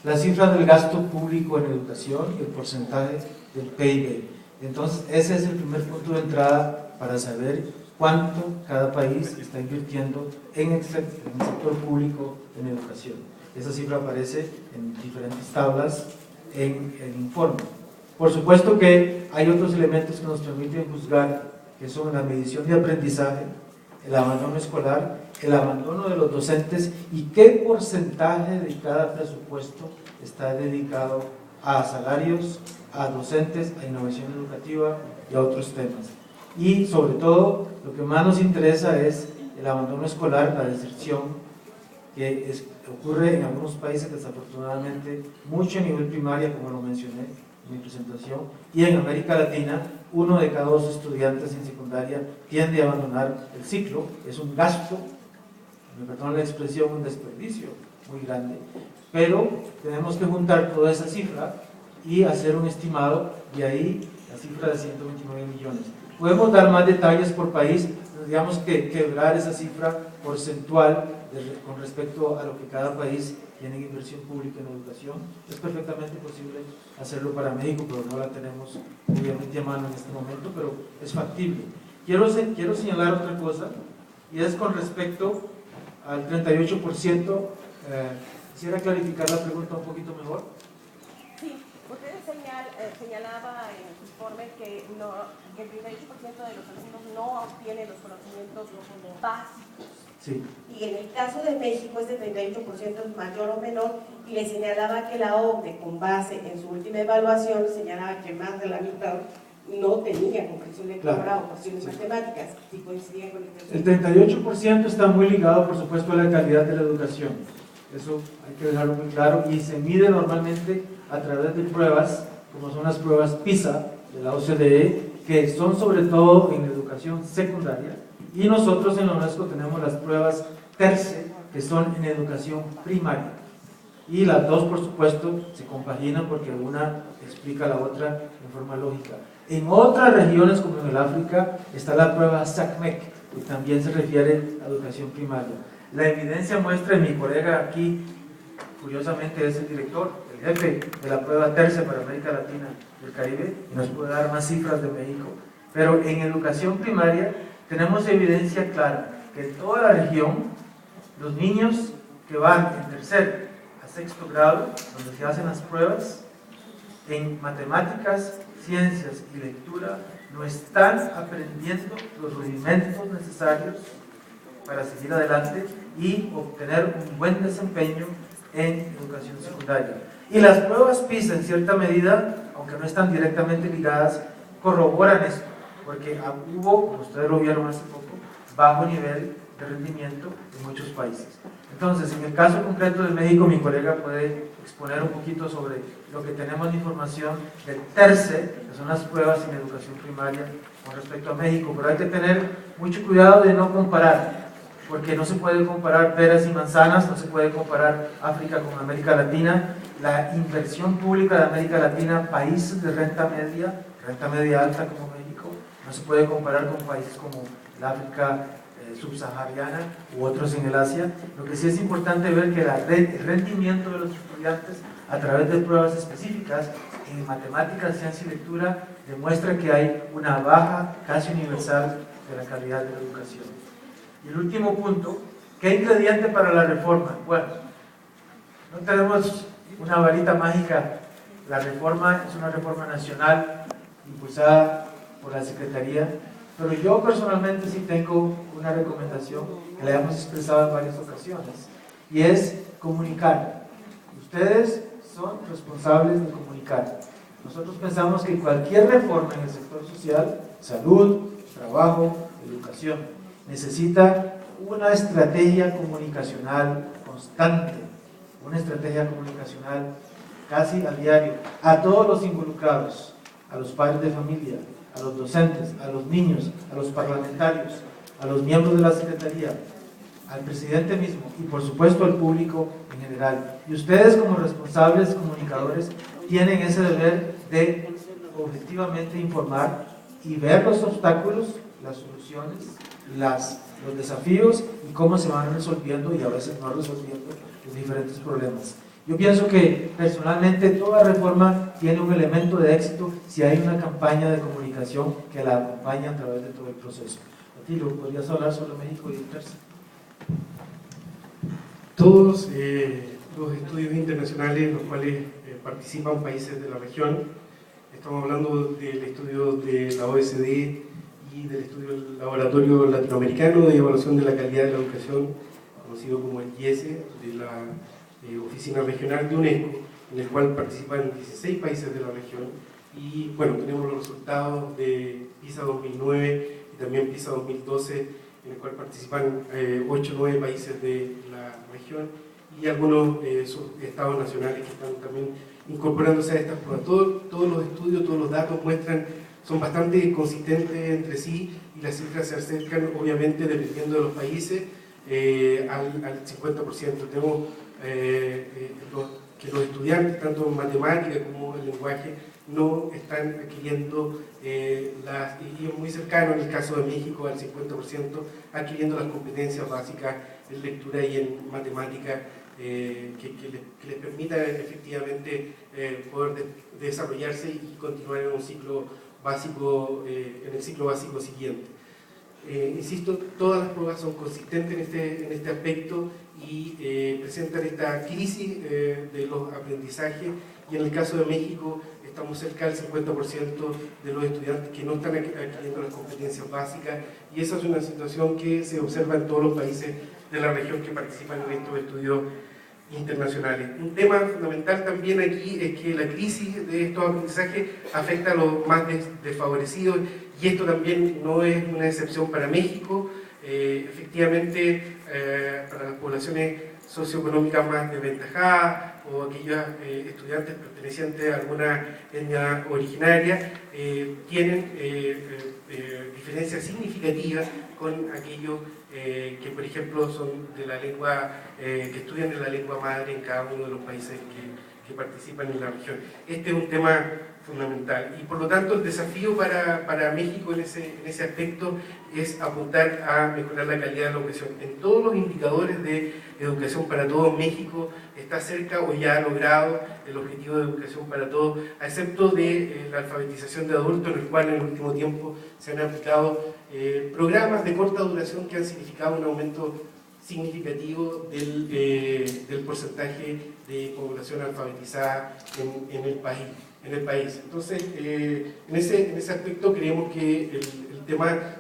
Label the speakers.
Speaker 1: la cifra del gasto público en educación y el porcentaje del PIB. Entonces, ese es el primer punto de entrada para saber cuánto cada país está invirtiendo en el sector público en educación. Esa cifra aparece en diferentes tablas en el informe. Por supuesto que hay otros elementos que nos permiten juzgar, que son la medición de aprendizaje, el abandono escolar, el abandono de los docentes y qué porcentaje de cada presupuesto está dedicado a salarios, a docentes, a innovación educativa y a otros temas. Y sobre todo, lo que más nos interesa es el abandono escolar, la deserción, que ocurre en algunos países desafortunadamente, mucho a nivel primaria, como lo mencioné en mi presentación, y en América Latina, 1 de cada 2 estudiantes en secundaria tiende a abandonar el ciclo. Es un gasto, me perdonan la expresión, un desperdicio muy grande, pero tenemos que juntar toda esa cifra y hacer un estimado, y ahí la cifra de 129 millones. Podemos dar más detalles por país, digamos que quebrar esa cifra porcentual con respecto a lo que cada país tiene en inversión pública en educación. Es perfectamente posible hacerlo para México, pero no la tenemos obviamente a mano en este momento, pero es factible. Quiero señalar otra cosa, y es con respecto al 38%. Quisiera clarificar la pregunta un poquito mejor.
Speaker 2: Sí, usted señalaba en su informe que el 38% de los alumnos no obtienen los conocimientos básicos.
Speaker 1: Sí.
Speaker 2: Y en el caso de México ese 38% es mayor o menor, y le señalaba que la OCDE, con base en su última evaluación, señalaba que más de la mitad no tenía comprensión lectora o cuestiones matemáticas. Si coincidían con
Speaker 1: el 38% está muy ligado, por supuesto, a la calidad de la educación. Eso hay que dejarlo muy claro, y se mide normalmente a través de pruebas, como son las pruebas PISA de la OCDE, que son sobre todo en educación secundaria, y nosotros en la UNESCO tenemos las pruebas TERCE, que son en educación primaria, y las dos, por supuesto, se compaginan porque una explica a la otra en forma lógica. En otras regiones, como en el África, está la prueba SACMEC, que también se refiere a educación primaria. La evidencia muestra, y mi colega aquí, curiosamente, es el director, el jefe de la prueba TERCE para América Latina y el Caribe, y nos puede dar más cifras de México. Pero en educación primaria tenemos evidencia clara que en toda la región, los niños que van en tercer a sexto grado, donde se hacen las pruebas, en matemáticas, ciencias y lectura, no están aprendiendo los rudimentos necesarios para seguir adelante y obtener un buen desempeño en educación secundaria. Y las pruebas PISA, en cierta medida, aunque no están directamente ligadas, corroboran esto, porque hubo, como ustedes lo vieron hace poco, bajo nivel de rendimiento en muchos países. Entonces, en el caso concreto de México, mi colega puede exponer un poquito sobre lo que tenemos de información del TERCE, que son las pruebas en educación primaria con respecto a México, pero hay que tener mucho cuidado de no comparar, porque no se puede comparar peras y manzanas, no se puede comparar África con América Latina. La inversión pública de América Latina, países de renta media alta como México, no se puede comparar con países como la África subsahariana u otros en el Asia. Lo que sí es importante ver que el rendimiento de los estudiantes a través de pruebas específicas en matemáticas, ciencia y lectura demuestra que hay una baja casi universal de la calidad de la educación. Y el último punto, ¿qué ingrediente para la reforma? Bueno, no tenemos una varita mágica. La reforma es una reforma nacional impulsada por la Secretaría, pero yo personalmente sí tengo una recomendación que la hemos expresado en varias ocasiones, y es comunicar. Ustedes son responsables de comunicar. Nosotros pensamos que cualquier reforma en el sector social, salud, trabajo, educación, necesita una estrategia comunicacional constante, una estrategia comunicacional casi a diario, a todos los involucrados, a los padres de familia, a los docentes, a los niños, a los parlamentarios, a los miembros de la Secretaría, al presidente mismo y por supuesto al público en general. Y ustedes como responsables comunicadores tienen ese deber de objetivamente informar y ver los obstáculos, las soluciones, los desafíos y cómo se van resolviendo y a veces no resolviendo los diferentes problemas. Yo pienso que personalmente toda reforma tiene un elemento de éxito si hay una campaña de comunicación que la acompaña a través de todo el proceso. Atilio, ¿podrías hablar sobre México y Terza?
Speaker 3: Todos los estudios internacionales en los cuales participan países de la región, estamos hablando del estudio de la OECD y del estudio del Laboratorio Latinoamericano de Evaluación de la Calidad de la Educación, conocido como el IESE, de la Oficina Regional de UNESCO, en el cual participan 16 países de la región, y bueno, tenemos los resultados de PISA 2009 y también PISA 2012, en el cual participan 8 o 9 países de la región y algunos estados nacionales que están también incorporándose a estas pruebas. Todos los estudios, todos los datos son bastante consistentes entre sí, y las cifras se acercan, obviamente, dependiendo de los países, al 50%. Tenemos que los estudiantes, tanto en matemáticas como en lenguaje, no están adquiriendo, y es muy cercano en el caso de México al 50%, adquiriendo las competencias básicas en lectura y en matemática que les permita efectivamente poder desarrollarse y continuar en un ciclo básico, en el ciclo básico siguiente. Insisto, todas las pruebas son consistentes en este aspecto y presentan esta crisis de los aprendizajes, y en el caso de México estamos cerca del 50% de los estudiantes que no están adquiriendo las competencias básicas, y esa es una situación que se observa en todos los países de la región que participan en estos estudios internacionales. Un tema fundamental también aquí es que la crisis de estos aprendizajes afecta a los más desfavorecidos, y esto también no es una excepción para México. Efectivamente, para las poblaciones socioeconómicas más desventajadas o aquellos estudiantes pertenecientes a alguna etnia originaria tienen diferencias significativas con aquellos que, por ejemplo, son de la lengua, que estudian en la lengua madre en cada uno de los países que participan en la región. Este es un tema fundamental, y por lo tanto el desafío para México en ese aspecto es apuntar a mejorar la calidad de la educación. En todos los indicadores de educación para todos, México está cerca o ya ha logrado el objetivo de educación para todos, a excepto de la alfabetización de adultos, en el cual en el último tiempo se han aplicado programas de corta duración que han significado un aumento significativo del porcentaje de población alfabetizada en el país. Entonces, en ese aspecto creemos que el tema